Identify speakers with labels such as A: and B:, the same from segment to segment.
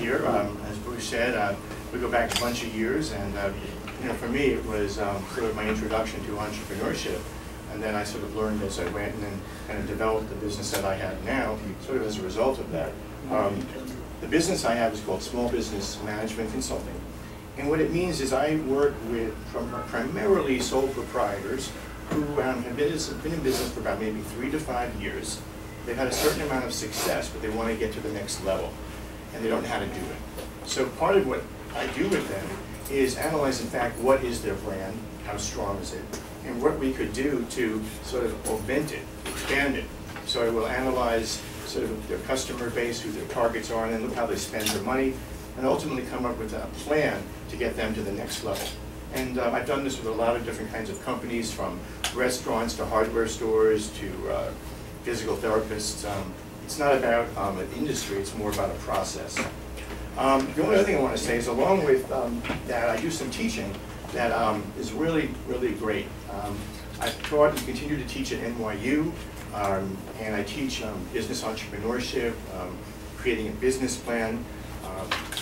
A: here. As Bruce said, we go back a bunch of years, and you know, for me, it was sort of my introduction to entrepreneurship. And then I sort of learned as I went, and then kind of developed the business that I have now, sort of as a result of that. The business I have is called Small Business Management Consulting. And what it means is I work with primarily sole proprietors who have been in business for about maybe 3 to 5 years. They've had a certain amount of success, but they want to get to the next level, and they don't know how to do it. So part of what I do with them is analyze, in fact, what is their brand, how strong is it, and what we could do to sort of augment it, expand it. So I will analyze sort of their customer base, who their targets are, and then look how they spend their money, and ultimately come up with a plan to get them to the next level. And I've done this with a lot of different kinds of companies, from restaurants to hardware stores to physical therapists. It's not about an industry, it's more about a process. The only other thing I want to say is, along with that, I do some teaching that is really, really great. I've taught and continue to teach at NYU, and I teach business entrepreneurship, creating a business plan.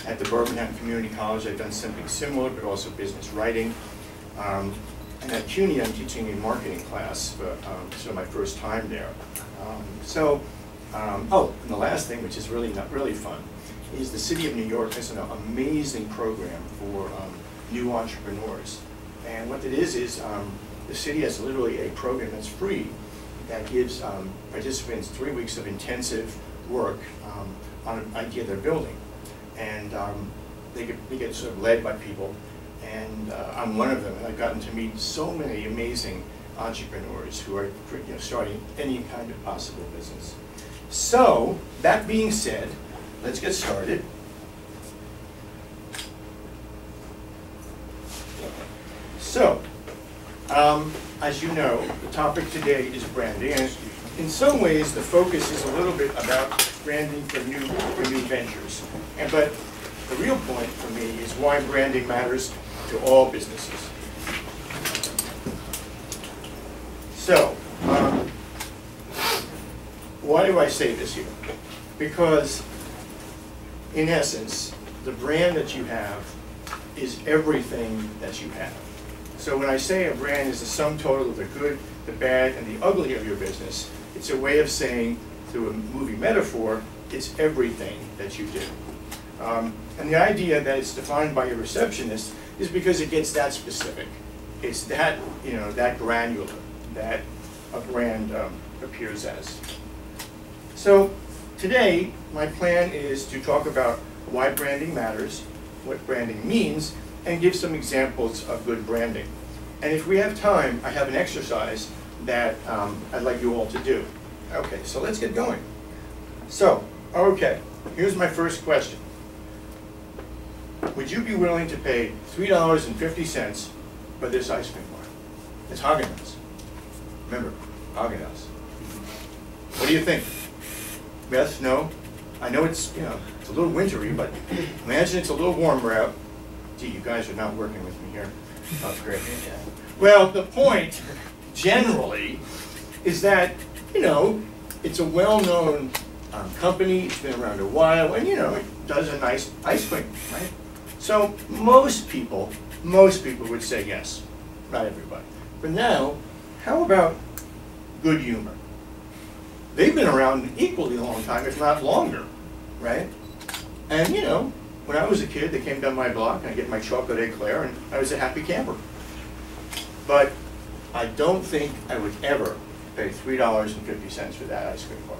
A: At the Birmingham Community College, I've done something similar, but also business writing. And at CUNY, I'm teaching a marketing class, for, so my first time there. Oh, and the last thing, which is really really fun, is the City of New York has an amazing program for new entrepreneurs. And what it is the city has literally a program that's free that gives participants 3 weeks of intensive work on an idea they're building. And they get sort of led by people, and I'm one of them, and I've gotten to meet so many amazing entrepreneurs who are starting any kind of possible business. So, that being said, let's get started. So, as you know, the topic today is branding, and in some ways the focus is a little bit about branding for new ventures. But the real point for me is why branding matters to all businesses. So, why do I say this here? Because, in essence, the brand that you have is everything that you have. So when I say a brand is the sum total of the good, the bad, and the ugly of your business, it's a way of saying, through a movie metaphor, it's everything that you do. And the idea that it's defined by your receptionist is because it gets that specific. It's that, that granular that a brand appears as. So today, my plan is to talk about why branding matters, what branding means, and give some examples of good branding. And if we have time, I have an exercise that I'd like you all to do. Okay, so let's get going. So, okay, here's my first question. Would you be willing to pay $3.50 for this ice cream bar? It's Häagen-Dazs. Remember, Häagen-Dazs. What do you think? Yes, no? I know it's, it's a little wintry, but imagine it's a little warmer out. Gee, you guys are not working with me here. That's great. Well, the point, generally, is that, it's a well-known company. It's been around a while, and, it does a nice ice cream, right? So most people would say yes. Not everybody. But now, how about good humor? They've been around equally a long time, if not longer, right? And when I was a kid, they came down my block, and I get my chocolate eclair, and I was a happy camper. But I don't think I would ever pay $3.50 for that ice cream bar.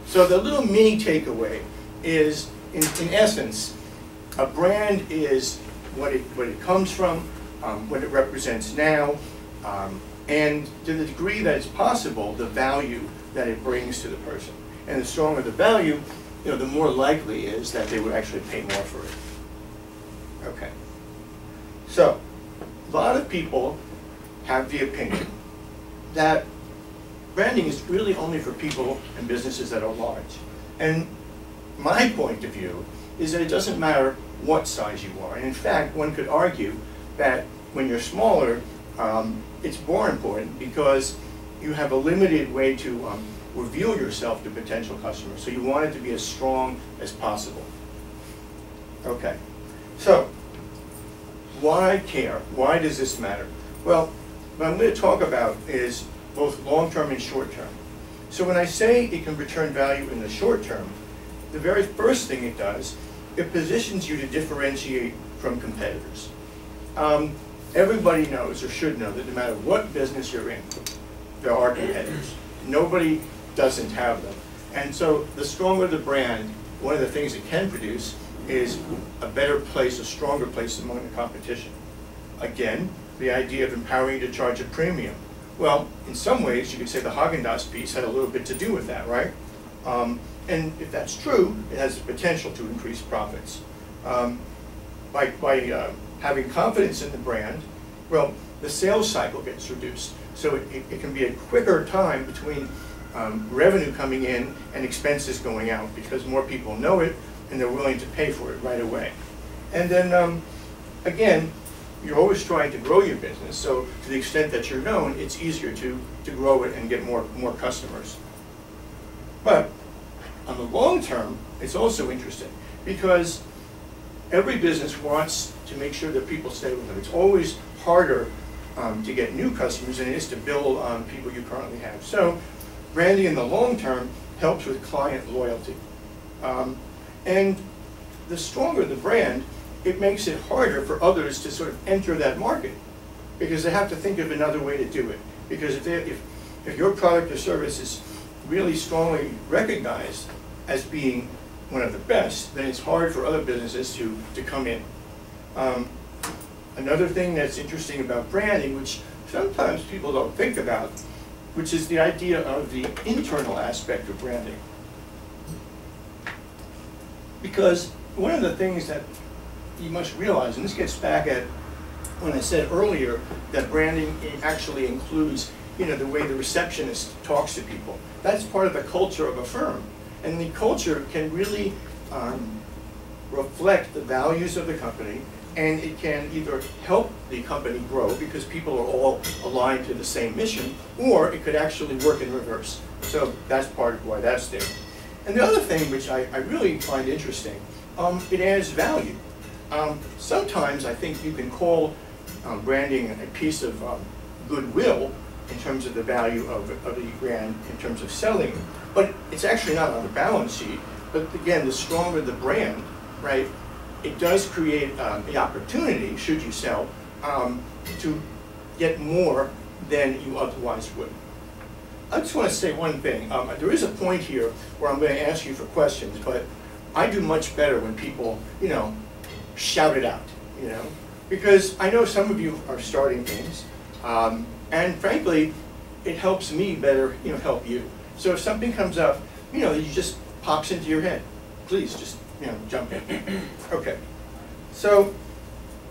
A: So the little mini takeaway is, in essence, a brand is what it comes from, what it represents now, and to the degree that it's possible, the value that it brings to the person. And the stronger the value, the more likely is that they would actually pay more for it. Okay. So, a lot of people have the opinion that branding is really only for people and businesses that are large. And my point of view is that it doesn't matter what size you are. And in fact, one could argue that when you're smaller, it's more important because you have a limited way to reveal yourself to potential customers. So you want it to be as strong as possible. Okay, so why care? Why does this matter? Well, what I'm going to talk about is both long-term and short-term. So when I say it can return value in the short term, the very first thing it does, it positions you to differentiate from competitors. Everybody knows or should know that no matter what business you're in, there are competitors. Nobody doesn't have them. And so the stronger the brand, one of the things it can produce is a better place, a stronger place among the competition. Again, the idea of empowering you to charge a premium. Well, in some ways, you could say the Haagen-Dazs piece had a little bit to do with that, right? And if that's true, it has the potential to increase profits. By having confidence in the brand, well, the sales cycle gets reduced. So it can be a quicker time between revenue coming in and expenses going out because more people know it and they're willing to pay for it right away. And then, again, you're always trying to grow your business, so to the extent that you're known, it's easier to grow it and get more customers. But on the long term, it's also interesting because every business wants to make sure that people stay with them. It's always harder to get new customers than it is to build on people you currently have. So branding in the long term helps with client loyalty. And the stronger the brand, it makes it harder for others to sort of enter that market because they have to think of another way to do it. Because if your product or service is really strongly recognized as being one of the best, then it's hard for other businesses to come in. Another thing that's interesting about branding, which sometimes people don't think about, which is the idea of the internal aspect of branding. Because one of the things that you must realize, and this gets back at when I said earlier that branding actually includes, the way the receptionist talks to people. That's part of the culture of a firm. And the culture can really reflect the values of the company, and it can either help the company grow because people are all aligned to the same mission, or it could actually work in reverse. So that's part of why that's there. And the other thing which I really find interesting, it adds value. Sometimes I think you can call branding a piece of goodwill in terms of the value of the brand in terms of selling it. But it's actually not on the balance sheet. But again, the stronger the brand, right, it does create the opportunity, should you sell, to get more than you otherwise would. I just want to say one thing. There is a point here where I'm going to ask you for questions, but I do much better when people, shout it out, because I know some of you are starting things, and frankly, it helps me better, help you. So if something comes up, that just pops into your head, please just, jump in. Okay. So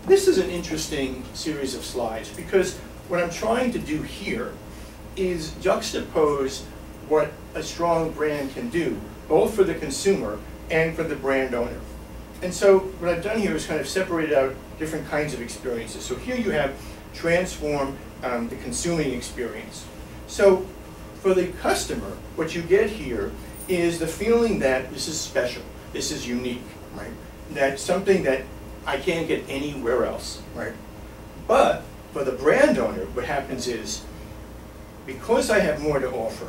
A: this is an interesting series of slides because what I'm trying to do here is juxtapose what a strong brand can do, both for the consumer and for the brand owner. And so what I've done here is kind of separated out different kinds of experiences. So here you have transform the consuming experience. So for the customer, what you get here is the feeling that this is special, this is unique, right? That's something that I can't get anywhere else, right? But for the brand owner, what happens is, because I have more to offer,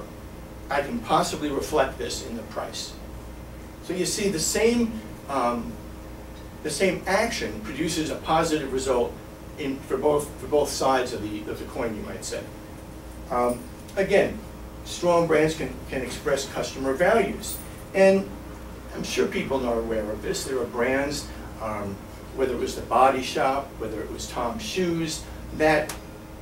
A: I can possibly reflect this in the price. So you see, the same action produces a positive result for both sides of the coin, you might say. Again, strong brands can express customer values, and I'm sure people are aware of this. There are brands, whether it was the Body Shop, whether it was Tom's Shoes, that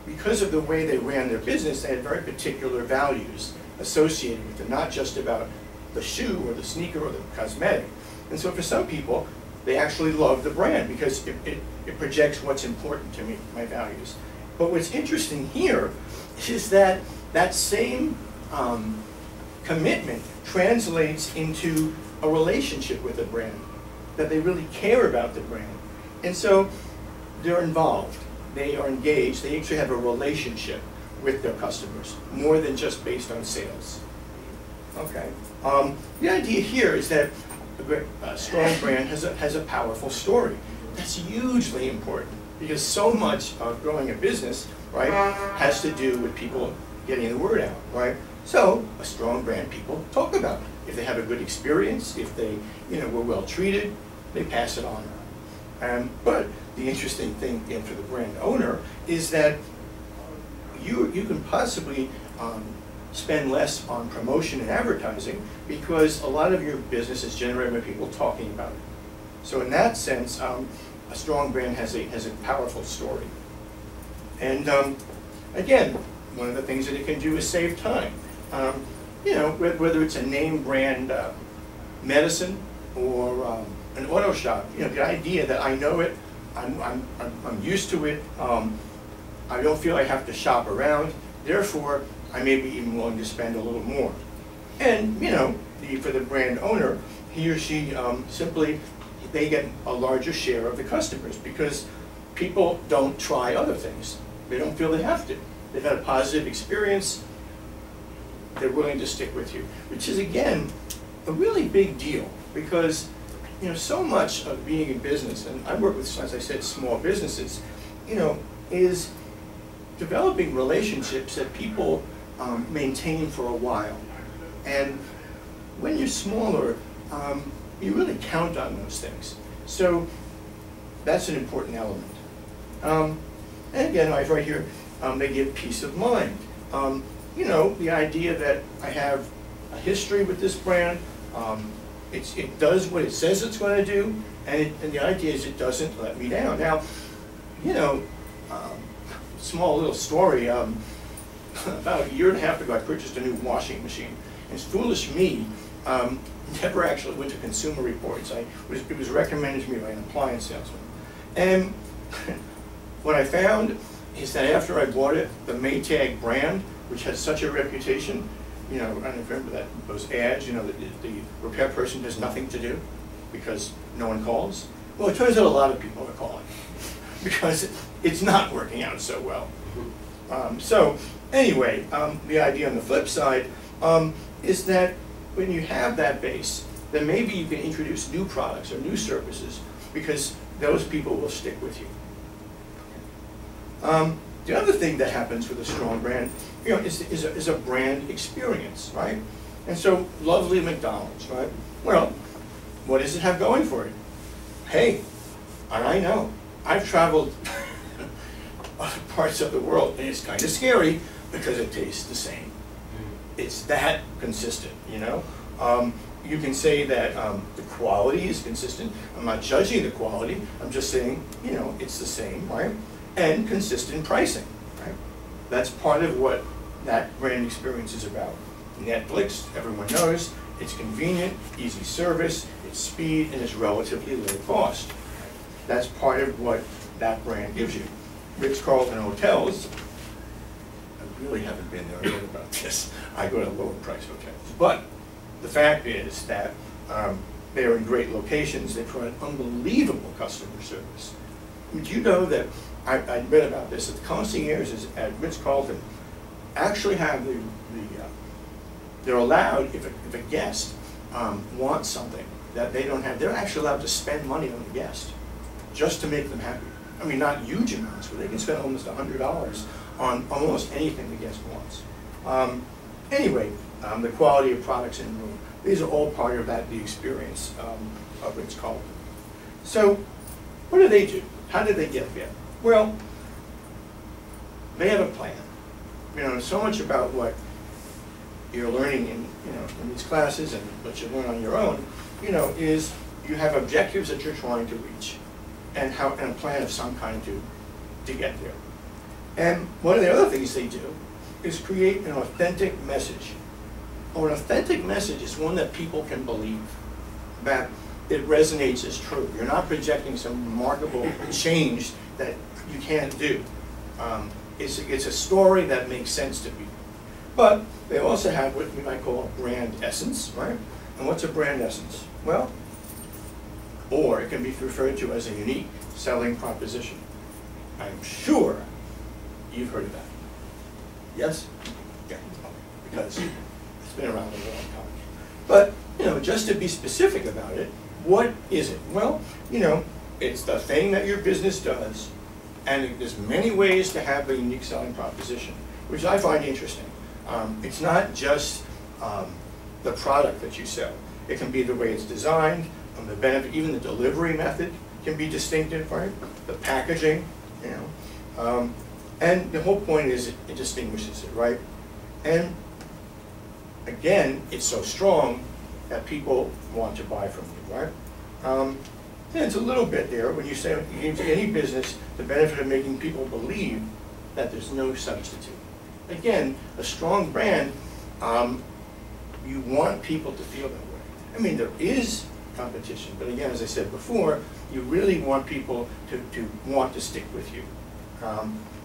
A: because of the way they ran their business, they had very particular values associated with it, not just about the shoe or the sneaker or the cosmetic. And so for some people, they actually love the brand because it projects what's important to me, my values. But what's interesting here is that that same commitment translates into a relationship with the brand, that they really care about the brand. And so they're involved, they are engaged, they actually have a relationship with their customers, more than just based on sales. Okay. The idea here is that a strong brand has a powerful story. That's hugely important because so much of growing a business, right, has to do with people getting the word out, right? So a strong brand, people talk about it. If they have a good experience, if they were well treated, they pass it on. But the interesting thing for the brand owner is that you can possibly spend less on promotion and advertising because a lot of your business is generated by people talking about it. So in that sense, a strong brand has a powerful story. And again, one of the things that it can do is save time. Whether it's a name brand medicine or an auto shop, the idea that I know it, I'm used to it, I don't feel I have to shop around, therefore I may be even willing to spend a little more. And for the brand owner, he or she simply, they get a larger share of the customers because people don't try other things. They don't feel they have to. They've had a positive experience, they're willing to stick with you, which is again a really big deal because so much of being in business, and I work with, as I said, small businesses, is developing relationships that people maintain for a while. And when you're smaller, you really count on those things. So that's an important element. And again, right here, they give peace of mind. The idea that I have a history with this brand, it does what it says it's going to do, and the idea is it doesn't let me down. Now, small little story, about a year and a half ago I purchased a new washing machine. And it's foolish me, never actually went to Consumer Reports. It was recommended to me by an appliance salesman. And what I found is that after I bought it, the Maytag brand, which has such a reputation, I don't remember those ads, the repair person has nothing to do because no one calls. Well, it turns out a lot of people are calling because it's not working out so well. So anyway, the idea on the flip side is that when you have that base, then maybe you can introduce new products or new services because those people will stick with you. The other thing that happens with a strong brand, is a brand experience, right? And so, lovely McDonald's, right? Well, what does it have going for it? Hey, and I know, I've traveled other parts of the world, and it's kind of scary because it tastes the same. It's that consistent, You can say that the quality is consistent. I'm not judging the quality. I'm just saying, it's the same, right? And consistent pricing, right? That's part of what that brand experience is about. Netflix, everyone knows, it's convenient, easy service, it's speed, and it's relatively low cost. That's part of what that brand gives you. Ritz-Carlton hotels, I really haven't been there, I heard about this. I go to lower price hotels. But the fact is that they're in great locations, they provide unbelievable customer service. Do you know that, I read about this, that the concierges at Ritz-Carlton actually have they're allowed, if a guest wants something that they don't have, they're actually allowed to spend money on the guest just to make them happy. I mean, not huge amounts, but they can spend almost $100 on almost anything the guest wants. Anyway, the quality of products in the room, these are all part of the experience of Ritz-Carlton. So, what do? How did they get there? Well, they have a plan. So much about what you're learning in these classes and what you learn on your own, is you have objectives that you're trying to reach, and a plan of some kind to get there. And one of the other things they do is create an authentic message. An authentic message is one that people can believe, that it resonates as true. You're not projecting some remarkable change that you can't do. It's a story that makes sense to people. But they also have what we might call a brand essence, right? And what's a brand essence? Well, or it can be referred to as a unique selling proposition. I'm sure you've heard of that. Yes? Yeah, because it's been around a long time. But, just to be specific about it, what is it? Well, it's the thing that your business does, and there's many ways to have a unique selling proposition, which I find interesting. It's not just the product that you sell. It can be the way it's designed, the benefit, even the delivery method can be distinctive, right? The packaging, and the whole point is it distinguishes it, right? And again, it's so strong that people want to buy from you, right? And it's a little bit there when you say you give any business the benefit of making people believe that there's no substitute. Again, a strong brand, you want people to feel that way. I mean, there is competition, but again, as I said before, you really want people to want to stick with you.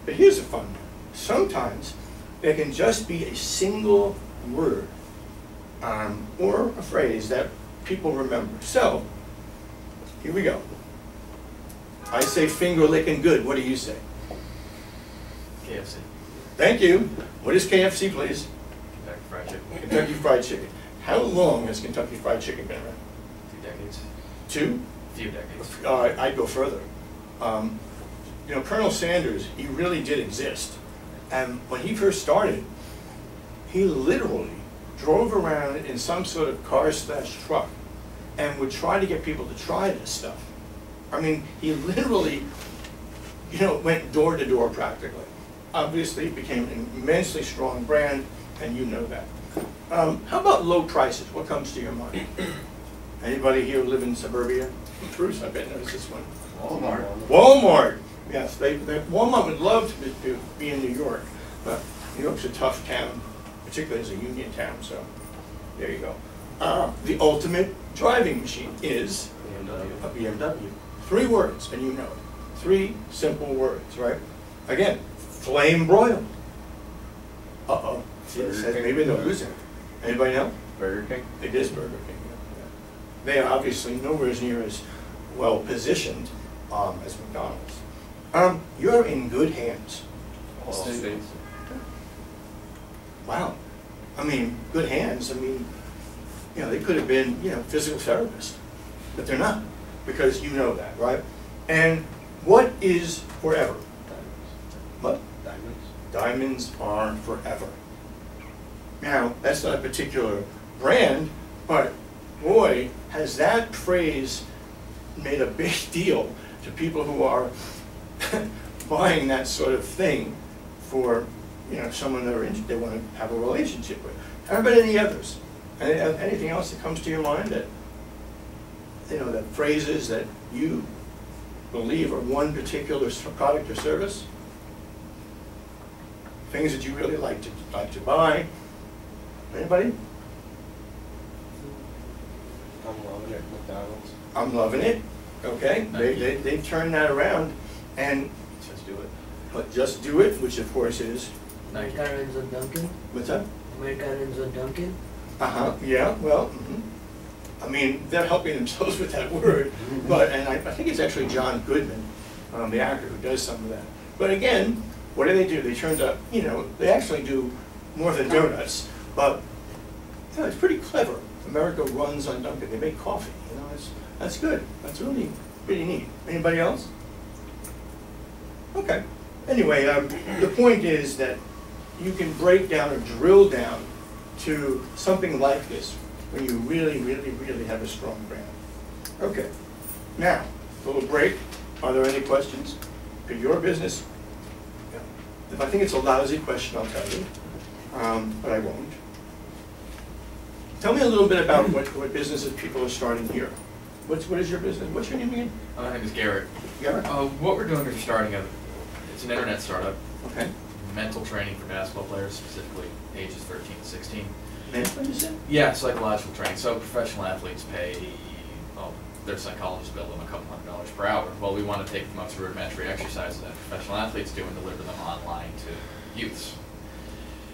A: But here's a fun one. Sometimes there can just be a single word or a phrase that people remember. So, here we go. I say finger licking good. What do you say?
B: KFC.
A: Thank you. What is KFC, please?
B: Kentucky Fried Chicken.
A: Kentucky Fried Chicken. How long has Kentucky Fried Chicken been around?
B: 2 decades.
A: 2?
B: A few decades.
A: I'd go further. Colonel Sanders, he really did exist. And when he first started, he literally drove around in some sort of car/truck and would try to get people to try this stuff. I mean, he literally, went door to door practically. Obviously, it became an immensely strong brand, and you know that. How about low prices? What comes to your mind? Anybody here live in suburbia? Bruce, I bet knows this one.
B: Walmart.
A: Walmart. Yes, Walmart would love to be in New York, but New York's a tough town, particularly as a union town. So there you go. The ultimate driving machine is a BMW. 3 words, and you know it. 3 simple words, right? Again, flame broiled. Uh-oh. See, it says maybe they'll lose it. Anybody know?
B: Burger King.
A: It is Burger King. Yeah. They are obviously nowhere near as well positioned as McDonald's. You're in good hands.
B: All states.
A: Wow. I mean, good hands. I mean, they could have been, physical therapists, but they're not, because you know that, right? And what is forever?
B: Diamonds.
A: What?
B: Diamonds.
A: Diamonds are forever. Now, that's not a particular brand, but boy, has that phrase made a big deal to people who are buying that sort of thing for someone they want to have a relationship with. How about any others? Anything else that comes to your mind that that phrases that you believe are one particular product or service? Things that you really like to buy. Anybody?
B: I'm loving it. McDonald's.
A: I'm loving it. Okay, they turned that around and
B: Just do it.
A: but just do it, which of course is
C: McDonald's or Dunkin'?
A: what's that?
C: McDonald's or Dunkin'?
A: Yeah. Well, I mean, they're helping themselves with that word, and I think it's actually John Goodman, the actor, who does some of that. But again, what do? They turned up. They actually do more than donuts, but it's pretty clever. America runs on Dunkin'. They make coffee. That's good. That's really pretty neat. Anybody else? Okay. Anyway, the point is that you can break down or drill down to something like this when you really, really, really have a strong brand. Okay. Now, a little break. Are there any questions for your business? Yeah. If I think it's a lousy question, I'll tell you, but I won't. Tell me a little bit about what businesses people are starting here. What is your business? What's your name again?
B: My name is Garrett.
A: Garrett?
B: What we're doing is starting it's an internet startup.
A: Okay.
B: Mental training for basketball players, specifically ages 13 to 16.
A: Mental, you said?
B: Yeah, psychological training. So professional athletes pay, their psychologists bill them a couple $100 per hour. Well, we want to take the most rudimentary exercises that professional athletes do and deliver them online to youths.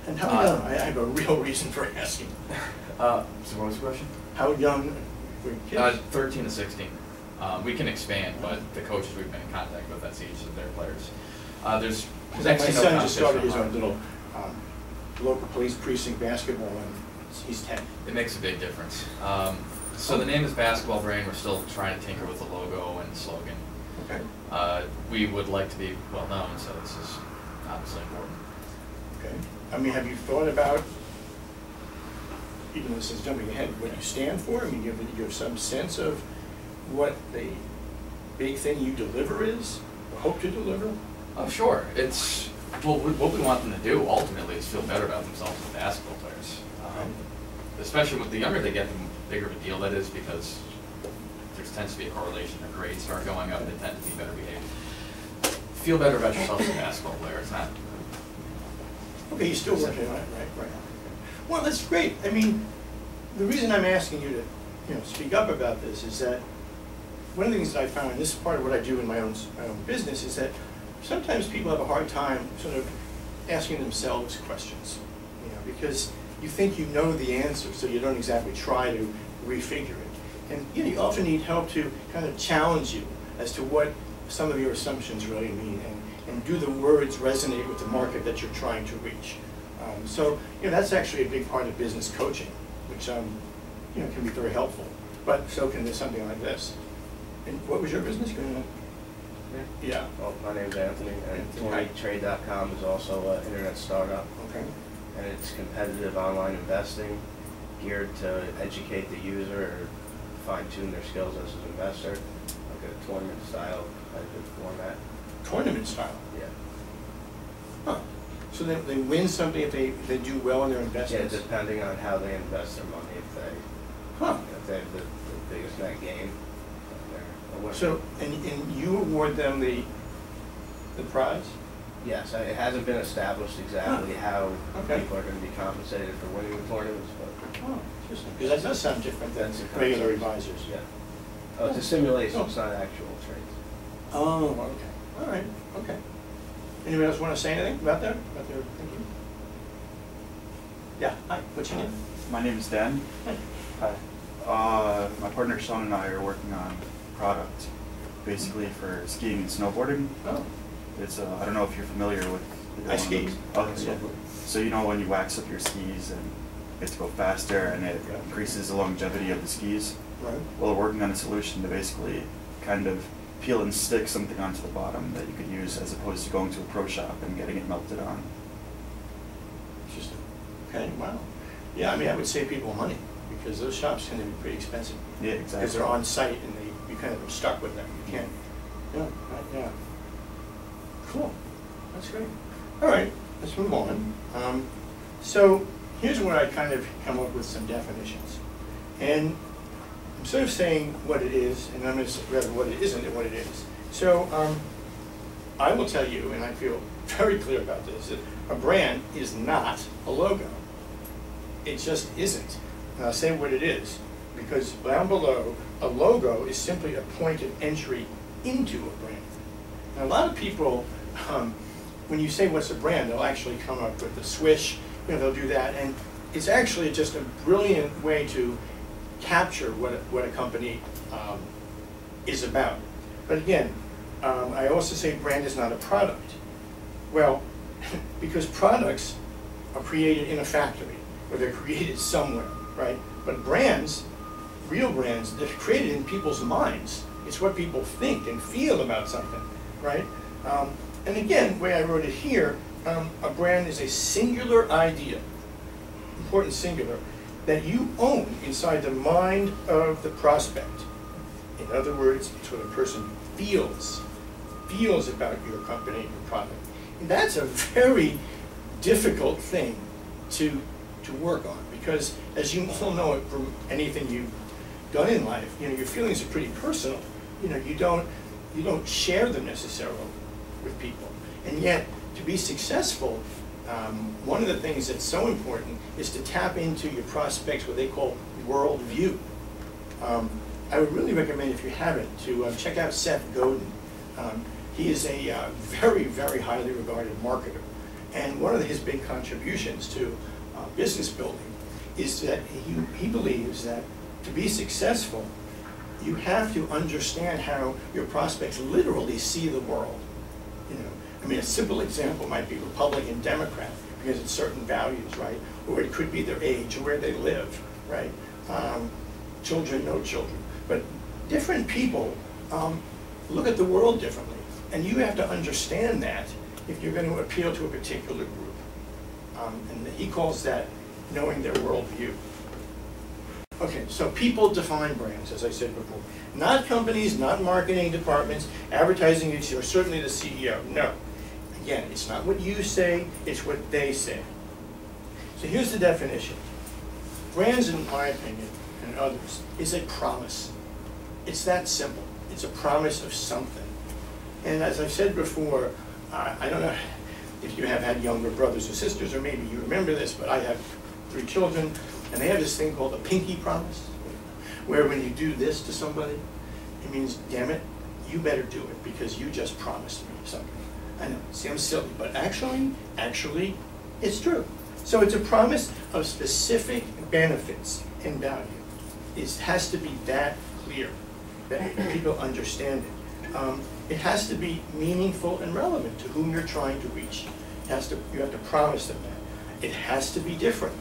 A: And how young? I have a real reason for asking.
B: So what was the question?
A: How young were kids?
B: 13 to 16. We can expand, but the coaches we've been in contact with, that's each of their players. There's
A: My
B: actually no
A: son just started his
B: competition
A: own little local police precinct basketball and he's 10.
B: It makes a big difference. So the name is Basketball Brain. We're still trying to tinker with the logo and slogan.
A: Okay.
B: We would like to be well known, so this is obviously important.
A: Okay. I mean, have you thought about, even though this is jumping ahead, what you stand for? I mean, you have some sense of what the big thing you deliver is, or hope to deliver?
B: Oh, sure. It's well, what we want them to do ultimately is feel better about themselves as basketball players. Especially with the younger they get, the bigger of a deal that is, because there tends to be a correlation. Their grades start going up, they tend to be better behaved. Feel better about yourself as a basketball player. It's not.
A: Okay, you're still working on it, right. Well, that's great. I mean, the reason I'm asking you to, speak up about this is that one of the things that I found, and this is part of what I do in my own business, is that sometimes people have a hard time sort of asking themselves questions, because you think you know the answer, so you don't exactly try to refigure it. And you often need help to kind of challenge you as to what some of your assumptions really mean, and do the words resonate with the market that you're trying to reach. So that's actually a big part of business coaching, which can be very helpful. But so can something like this. And what was your business going on? Yeah.
D: Well, my name's Anthony, and 20trade.com is also an internet startup.
A: Okay.
D: And it's competitive online investing geared to educate the user or fine-tune their skills as an investor, like a tournament style type of format.
A: Tournament style?
D: Yeah.
A: Huh. So they win something if they do well in their investments?
D: Yeah, depending on how they invest their money. If they have the biggest net gain, they're a winner.
A: So, and you award them the prize?
D: Yes, it hasn't been established exactly how people are going to be compensated for winning the tournaments, but
A: oh, interesting. Because that does sound different than regular advisors.
D: Yeah. Oh, it's a simulation. It's not actual trades.
A: Oh, okay. All right. Okay. Anybody else want to say anything about that? About their thinking? Yeah. Hi. What's your name?
E: My name is Dan.
A: Hi.
E: My partner Sean and I are working on a product basically for skiing and snowboarding.
A: Oh.
E: It's I don't know if you're familiar with.
A: I ski.
E: Oh, yeah. So when you wax up your skis and you get to go faster and it increases the longevity of the skis.
A: Right.
E: Well, we're working on a solution to basically kind of peel and stick something onto the bottom that you could use as opposed to going to a pro shop and getting it melted on.
A: Interesting. Okay. Wow. Yeah. I mean, I would save people money because those shops tend to be pretty expensive.
E: Yeah, exactly.
A: Because they're on site and you kind of are stuck with them. You can't. Yeah. Right, yeah. Cool. That's great. All right, let's move on. So here's where I kind of come up with some definitions. And I'm sort of saying what it is, and I'm going to say rather what it isn't and what it is. So I will tell you, and I feel very clear about this, that a brand is not a logo. It just isn't. And I'll say what it is, because down below, a logo is simply a point of entry into a brand. Now, a lot of people, when you say what's a brand, they'll actually come up with a swish, they'll do that, and it's actually just a brilliant way to capture what a company is about. But again, I also say brand is not a product. Well, because products are created in a factory, or they're created somewhere, right? But brands, real brands, they're created in people's minds. It's what people think and feel about something, right? And again, the way I wrote it here, a brand is a singular idea, important singular, that you own inside the mind of the prospect. In other words, it's what a person feels about your company, your product. And that's a very difficult thing to work on, because as you all know it from anything you've done in life, your feelings are pretty personal. You don't share them necessarily with people. And yet, to be successful, one of the things that's so important is to tap into your prospects, what they call worldview. I would really recommend, if you haven't, to check out Seth Godin. He is a very, very highly regarded marketer. And one of his big contributions to business building is that he believes that to be successful, you have to understand how your prospects literally see the world. I mean, a simple example might be Republican, Democrat. because it's certain values, right? Or it could be their age or where they live, right? Children, no children. But different people look at the world differently. And you have to understand that if you're going to appeal to a particular group. And he calls that knowing their worldview. Okay, so people define brands, as I said before. Not companies, not marketing departments, advertising agencies, or certainly the CEO. No. Again, it's not what you say, it's what they say. So here's the definition. Brands, in my opinion, and others, is a promise. It's that simple. It's a promise of something. And as I've said before, I don't know if you have had younger brothers or sisters, or maybe you remember this, but I have 3 children, and they have this thing called a pinky promise, where when you do this to somebody, it means, damn it, you better do it, because you just promised me something. I know, it seems silly, but actually, it's true. So it's a promise of specific benefits and value. It has to be that clear, that people understand it. It has to be meaningful and relevant to whom you're trying to reach. You have to promise them that. It has to be different.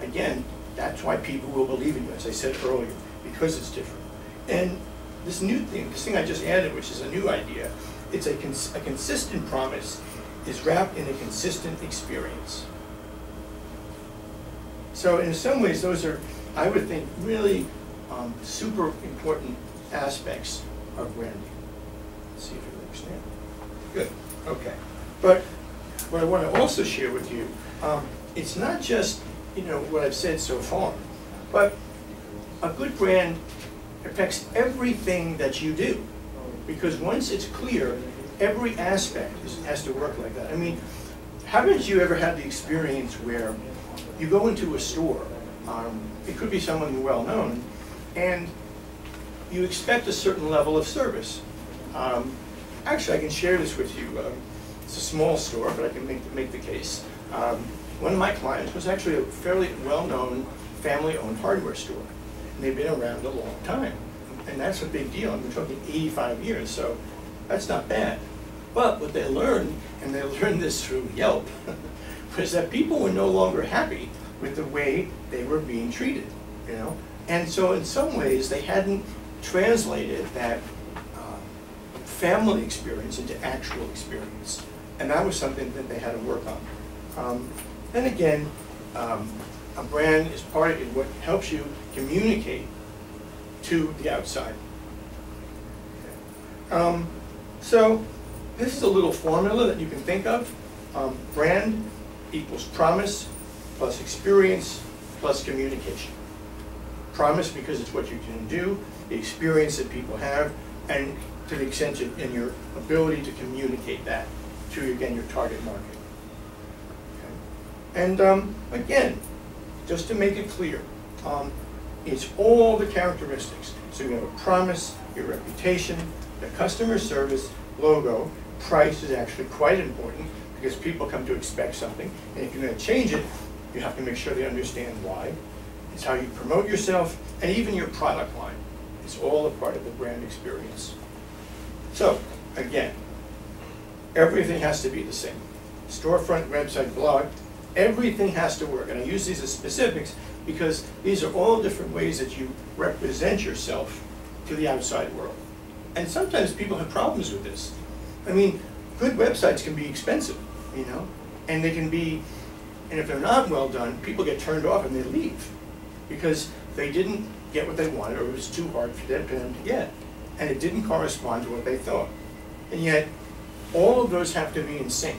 A: Again, that's why people will believe in you, as I said earlier, because it's different. And this new thing, this thing I just added, which is a new idea, it's a consistent promise is wrapped in a consistent experience. So in some ways, those are, I would think, really super important aspects of branding. Let's see if you understand. Good, okay. But what I want to also share with you, it's not just, what I've said so far, but a good brand affects everything that you do. Because once it's clear, every aspect has to work like that. I mean, haven't you ever had the experience where you go into a store, it could be someone well known, and you expect a certain level of service. Actually, I can share this with you. It's a small store, but I can make the case. One of my clients was actually a fairly well-known family-owned hardware store. And they've been around a long time. And that's a big deal. We're talking 85 years, so that's not bad. But what they learned, and they learned this through Yelp, was that people were no longer happy with the way they were being treated, And so in some ways, they hadn't translated that family experience into actual experience. And that was something that they had to work on. And again, a brand is part of it, what helps you communicate to the outside. So this is a little formula that you can think of. Brand equals promise plus experience plus communication. Promise because it's what you can do, the experience that people have, and to the extent in your ability to communicate that to, again, your target market. Okay. And again, just to make it clear, it's all the characteristics. So you have a promise, your reputation, the customer service, logo. Price is actually quite important because people come to expect something. And if you're going to change it, you have to make sure they understand why. It's how you promote yourself, and even your product line. It's all a part of the brand experience. So, again, everything has to be the same. Storefront, website, blog, everything has to work. And I use these as specifics because these are all different ways that you represent yourself to the outside world. And sometimes people have problems with this. I mean, good websites can be expensive, and they can be, and if they're not well done, people get turned off and they leave because they didn't get what they wanted, or it was too hard for them to get, and it didn't correspond to what they thought. And yet, all of those have to be in sync.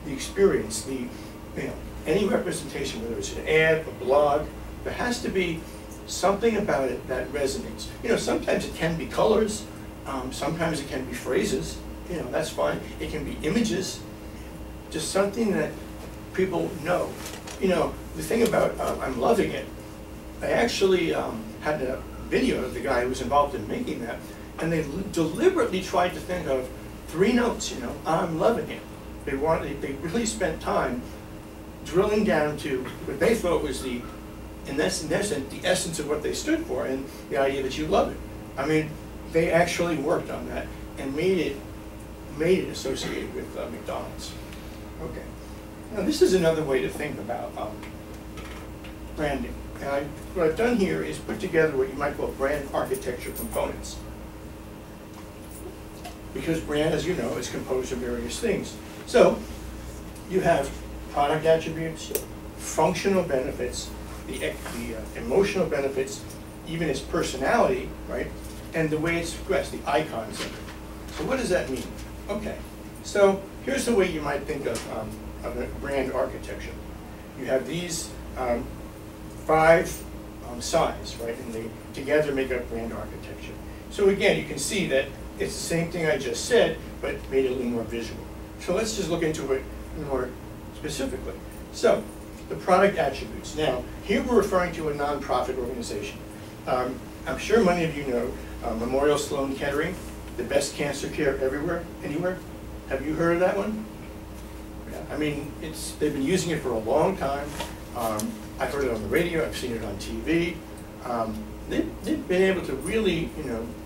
A: The experience, any representation, whether it's an ad, a blog, there has to be something about it that resonates. Sometimes it can be colors, sometimes it can be phrases. That's fine. It can be images, just something that people know. The thing about I'm loving it, I actually had a video of the guy who was involved in making that, and they deliberately tried to think of 3 notes, I'm loving it. They really spent time drilling down to what they thought was in essence, the essence of what they stood for, and the idea that you love it. I mean, they actually worked on that and made it associated with McDonald's. Okay. Now, this is another way to think about branding. And what I've done here is put together what you might call brand architecture components. Because brand, as you know, is composed of various things. So you have product attributes, functional benefits, the emotional benefits, even its personality, right? And the way it's expressed, the icons of it. So what does that mean? Okay, so here's the way you might think of a brand architecture. You have these 5 sides, right? And they together make up brand architecture. So again, you can see that it's the same thing I just said, but made it a little more visual. So let's just look into it more specifically. So, the product attributes. Now, here we're referring to a nonprofit organization. I'm sure many of you know Memorial Sloan Kettering, the best cancer care everywhere, anywhere. Have you heard of that one? Yeah. I mean, they've been using it for a long time. I've heard it on the radio, I've seen it on TV. They've been able to really,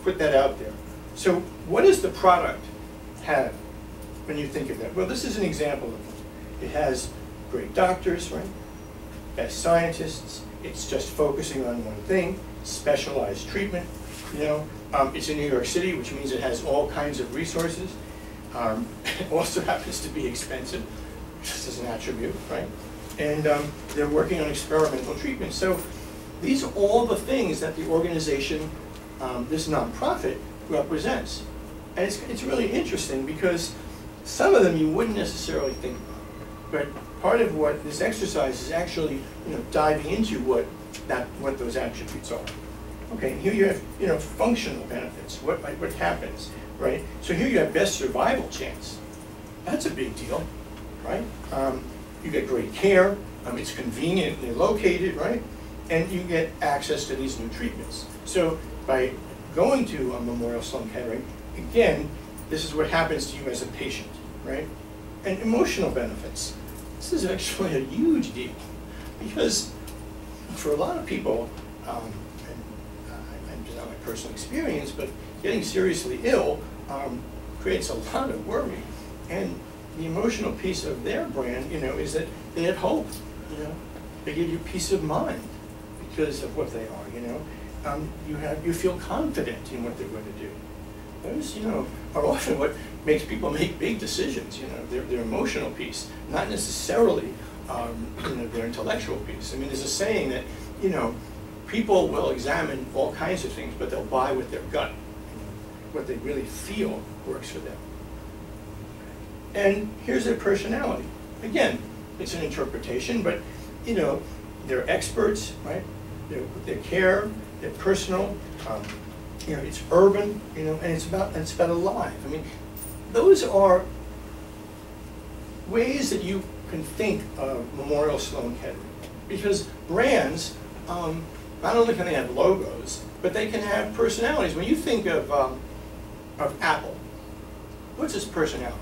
A: put that out there. So what does the product have when you think of that? Well, this is an example of it. It has great doctors, right? Best scientists. It's just focusing on one thing, specialized treatment. It's in New York City, which means it has all kinds of resources. It also happens to be expensive, just as an attribute, right? And they're working on experimental treatment. So these are all the things that the organization, this nonprofit, represents. And it's really interesting because some of them you wouldn't necessarily think about. But part of what this exercise is actually, diving into what those attributes are. Okay, and here you have, functional benefits. What happens, right? So here you have best survival chance. That's a big deal, right? You get great care. It's conveniently located, right? And you get access to these new treatments. So by going to a Memorial Sloan Kettering, again, this is what happens to you as a patient, right? And emotional benefits. This is actually a huge deal because for a lot of people, and it's not my personal experience, but getting seriously ill creates a lot of worry. And the emotional piece of their brand, is that they have hope, They give you peace of mind because of what they are, you feel confident in what they're going to do. Those, are often what makes people make big decisions, their emotional piece, not necessarily, their intellectual piece. I mean, there's a saying that, people will examine all kinds of things, but they'll buy with their gut, what they really feel works for them. And here's their personality. Again, it's an interpretation, but, they're experts, right? Their care, they're personal, it's urban, and it's about alive. I mean, those are ways that you can think of Memorial Sloan Kettering. Because brands, not only can they have logos, but they can have personalities. When you think of Apple, what's its personality?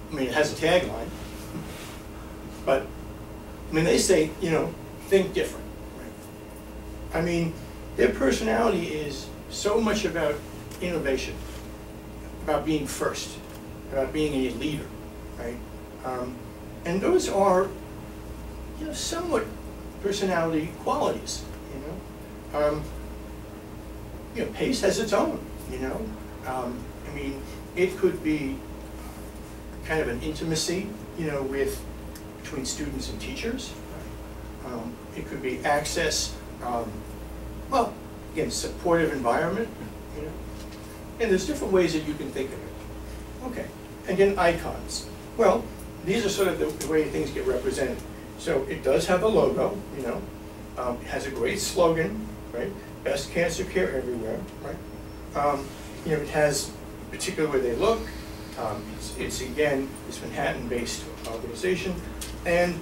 A: I mean, it has a tagline, but they say, think different. Right? I mean, their personality is so much about innovation, about being first, about being a leader, right? And those are, somewhat personality qualities. Pace has its own. It could be kind of an intimacy, between students and teachers. It could be access, again, supportive environment, And there's different ways that you can think of it. Okay, again, icons. Well, these are sort of the way things get represented. So it does have a logo, it has a great slogan, right? Best cancer care everywhere, right? It has a particular way they look. It's again, this Manhattan-based organization, and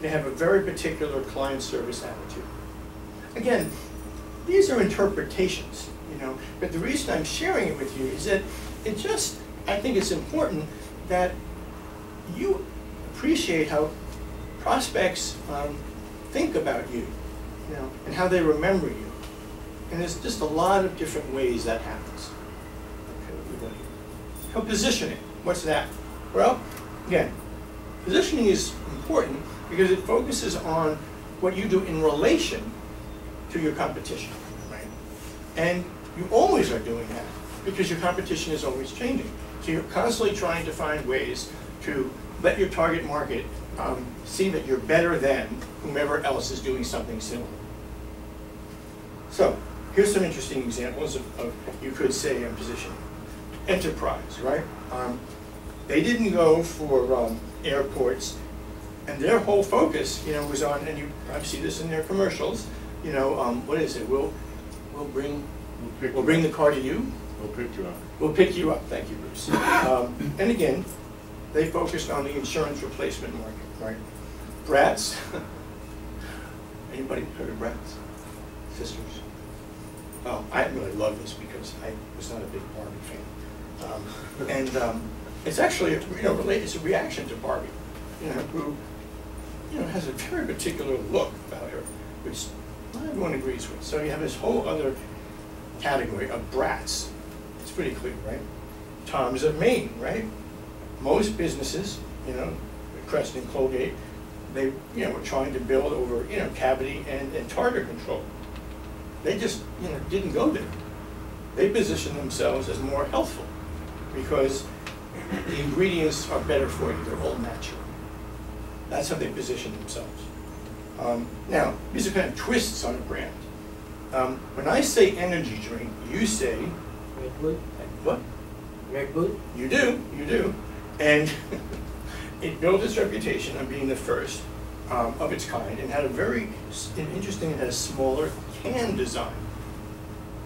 A: they have a very particular client service attitude. Again, these are interpretations, but the reason I'm sharing it with you is that I think it's important that you appreciate how prospects think about you, and how they remember you. And there's just a lot of different ways that happens. Okay, positioning. What's that? Well, again, positioning is important because it focuses on what you do in relation to your competition, right? And you always are doing that because your competition is always changing. So you're constantly trying to find ways to let your target market see that you're better than whomever else is doing something similar. So here's some interesting examples of you could say, positioning. Enterprise, right? They didn't go for airports, and their whole focus, was on, and you probably see this in their commercials. What is it? We'll bring the car to you.
F: We'll pick you up.
A: We'll pick you up. Thank you, Bruce. And again, they focused on the insurance replacement market, right? Bratz. Anybody heard of Bratz? Sisters. Oh, I really love this because I was not a big Barbie fan. It's actually, related. It's a reaction to Barbie, who, has a very particular look about her, which not everyone agrees with. So you have this whole other category of brats. It's pretty clear, right? Tom's of Maine, right? Most businesses, Crest and Colgate, they, were trying to build over, cavity and tartar control. They just, didn't go there. They positioned themselves as more healthful because the ingredients are better for you. They're all natural. That's how they position themselves. Now, these are kind of twists on a brand. When I say energy drink, you say
C: Red Bull.
A: what?
C: Red Bull.
A: You do. And it built its reputation on being the first of its kind and had a very interesting, it had a smaller can design.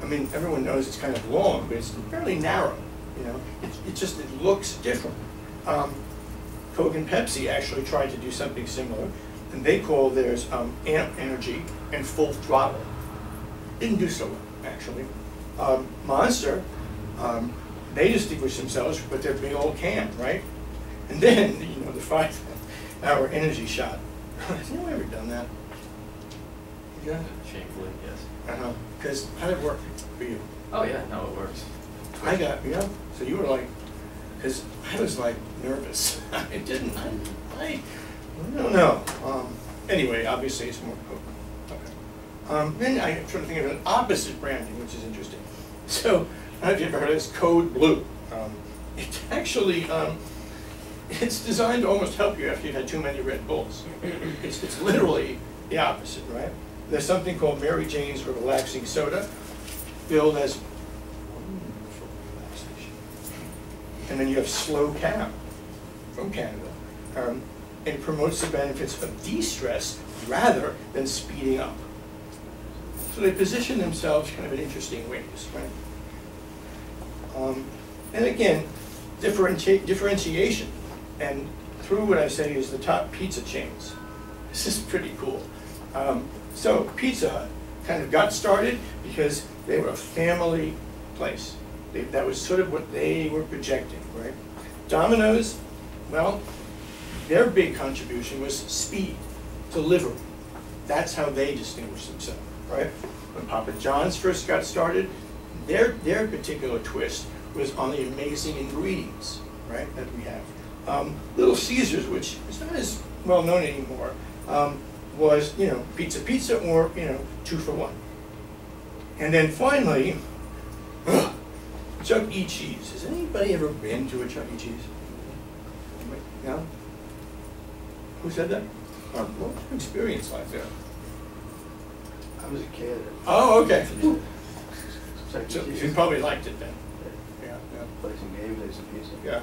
A: I mean, everyone knows it's kind of long, but it's fairly narrow. It looks different. Coke and Pepsi actually tried to do something similar, and they call theirs Amp Energy and Full Throttle. Didn't do so well, actually. Monster, they distinguished themselves with their big old can, right? And then, the 5-hour energy shot. Has anyone ever done that? Yeah.
B: Shamefully, yes.
A: Because how did it work for you?
B: Oh yeah, no, it works.
A: I got, so you were like, because I was like nervous. I don't know. Anyway, obviously it's more potent. Okay. Then I try to think of an opposite branding, which is interesting. So, I don't know if you've ever heard of this, Code Blue. It's actually, it's designed to almost help you after you've had too many Red Bulls. It's literally the opposite, right? There's something called Mary Jane's or Relaxing Soda, billed as wonderful relaxation. And then you have Slow Cab from Canada. It promotes the benefits of de-stress rather than speeding up. So they position themselves kind of in interesting ways, right? And again, differentiation. And through what I say is the top pizza chains. This is pretty cool. So Pizza Hut kind of got started because they were a family place. That was sort of what they were projecting, right? Domino's, well, their big contribution was speed, delivery. That's how they distinguished themselves, right? When Papa John's first got started, their particular twist was on the amazing ingredients, right, that we have. Little Caesars, which is not as well known anymore, was, pizza or, 2 for 1. And then finally, Chuck E. Cheese. Has anybody ever been to a Chuck E. Cheese? No? Who said that? What's your experience like that?
D: I was a kid.
A: Oh, okay.
D: So
A: So you probably liked it then. Yeah.
D: Play some games, ate some pizza.
A: Yeah.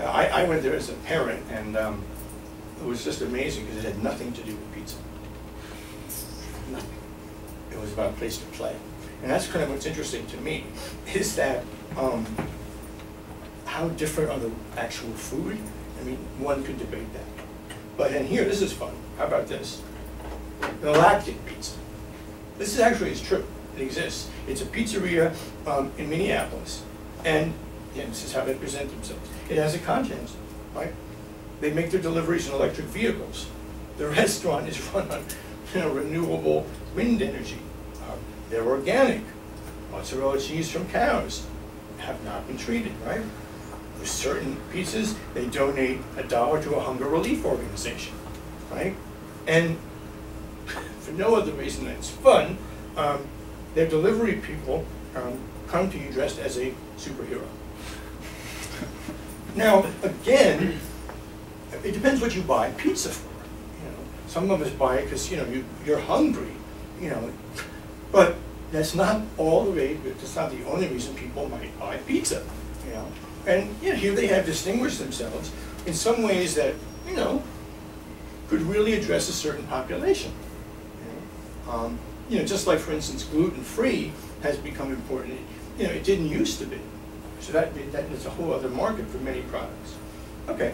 A: I went there as a parent, and it was just amazing because it had nothing to do with pizza. Nothing. It was about a place to play. And that's kind of what's interesting to me, is that how different are the actual food? I mean, one could debate that. But in here, this is fun. How about this? Galactic Pizza. This is true. It exists. It's a pizzeria in Minneapolis. And this is how they present themselves. It has a content, right? They make their deliveries in electric vehicles. The restaurant is run on renewable wind energy. They're organic. Mozzarella cheese from cows have not been treated, right? with certain pizzas, they donate $1 to a hunger relief organization, right? And for no other reason than it's fun, their delivery people come to you dressed as a superhero. Now, again, it depends what you buy pizza for. You know, some of us buy it because you're hungry, but that's not all the way. That's not the only reason people might buy pizza. And here they have distinguished themselves in some ways that could really address a certain population. Just like, for instance, gluten-free has become important. It didn't used to be. So that is a whole other market for many products. Okay.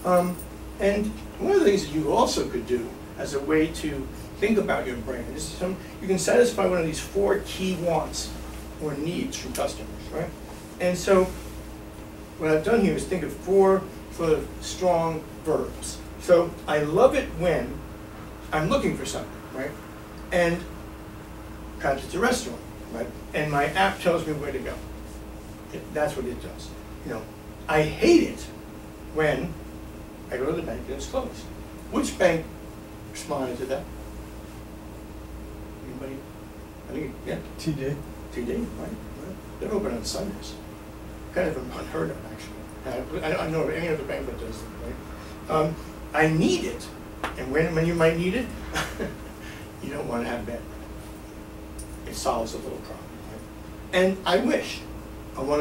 A: And one of the things that you also could do as a way to think about your brand is you can satisfy one of these 4 key wants or needs from customers, right? And so what I've done here is think of 4 sort of strong verbs. So I love it when I'm looking for something, right? And perhaps it's a restaurant, right? And my app tells me where to go. That's what it does. I hate it when I go to the bank and it's closed. Which bank responded to that? Anybody? I think, yeah.
C: TD.
A: TD, right? They're open on Sundays. Kind of unheard of, actually. I don't know of any other bank that does that, right? I need it. And when you might need it, you don't want to have bad. It solves a little problem, right? And I want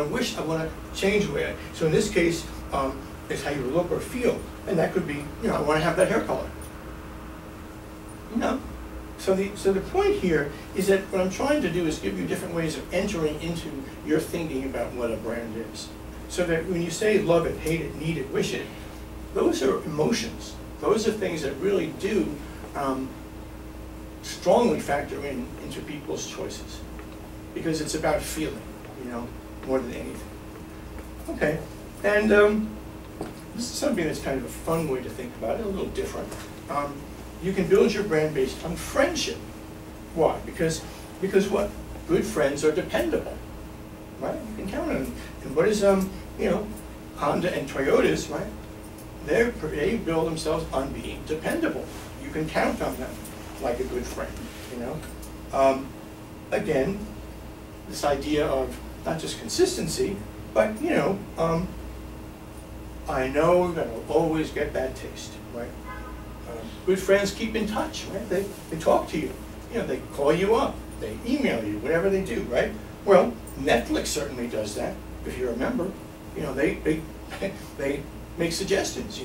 A: to change the way so in this case, it's how you look or feel. And that could be, I want to have that hair color. So the point here is that what I'm trying to do is give you different ways of entering into your thinking about what a brand is. So that when you say love it, hate it, need it, wish it, those are emotions. Those are things that really do strongly factor into people's choices. Because it's about feeling, more than anything. Okay, and this is something that's kind of a fun way to think about it, a little different. You can build your brand based on friendship. Why? Because what? Good friends are dependable, right? You can count on them. And what is Honda and Toyotas, right? They build themselves on being dependable. You can count on them like a good friend, Again, this idea of not just consistency, but I know that I'll always get bad taste, right? Good friends keep in touch, right? They talk to you, they call you up, they email you, whatever they do, right? Well, Netflix certainly does that. If you're a member, they make suggestions,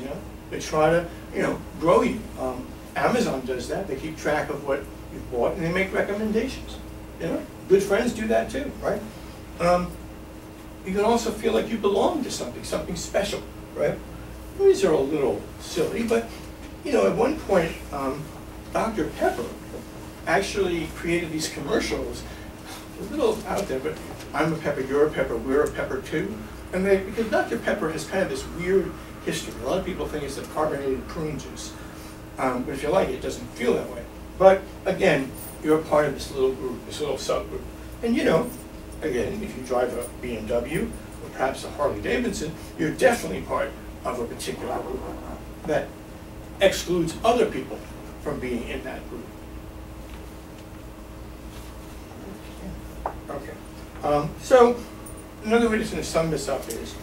A: they try to grow you. Amazon does that. They keep track of what you've bought and they make recommendations. Good friends do that too, right? You can also feel like you belong to something special, right? These are a little silly, but at one point, Dr. Pepper actually created these commercials, a little out there, but I'm a pepper, you're a pepper, we're a pepper too. And because Dr. Pepper has kind of this weird history. A lot of people think it's the carbonated prune juice. But if you like it, it doesn't feel that way. But again, you're a part of this little group, this little subgroup. And again, if you drive a BMW or perhaps a Harley Davidson, you're definitely part of a particular group that excludes other people from being in that group. Okay. So another way to sum this up is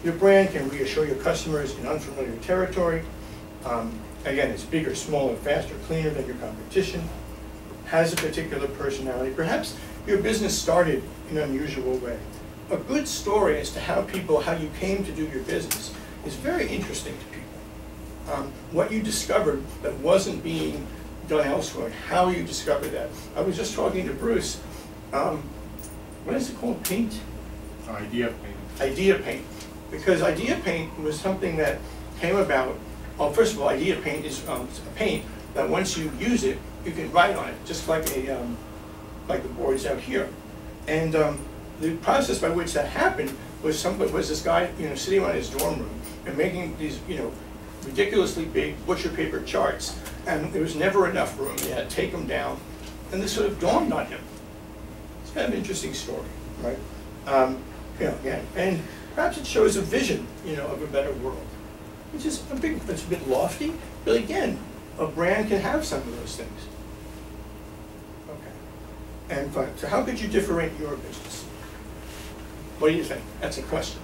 A: your brand can reassure your customers in unfamiliar territory. Again, it's bigger, smaller, faster, cleaner than your competition, has a particular personality. Perhaps your business started in an unusual way. A good story as to how you came to do your business is very interesting to people. What you discovered that wasn't being done elsewhere, how you discovered that. I was just talking to Bruce, what is it called, paint?
F: Idea paint.
A: Idea paint. Because idea paint was something that came about, well, first of all, idea paint is a paint that once you use it, you can write on it, just like like the boards out here. And the process by which that happened was this guy, sitting on his dorm room and making these, ridiculously big butcher paper charts, and there was never enough room. They had to take them down, and this sort of dawned on him. It's kind of an interesting story, right? And Perhaps it shows a vision, of a better world. It's a bit lofty, but again, a brand can have some of those things. Okay. And fine. So how could you differentiate your business? What do you think? That's a question.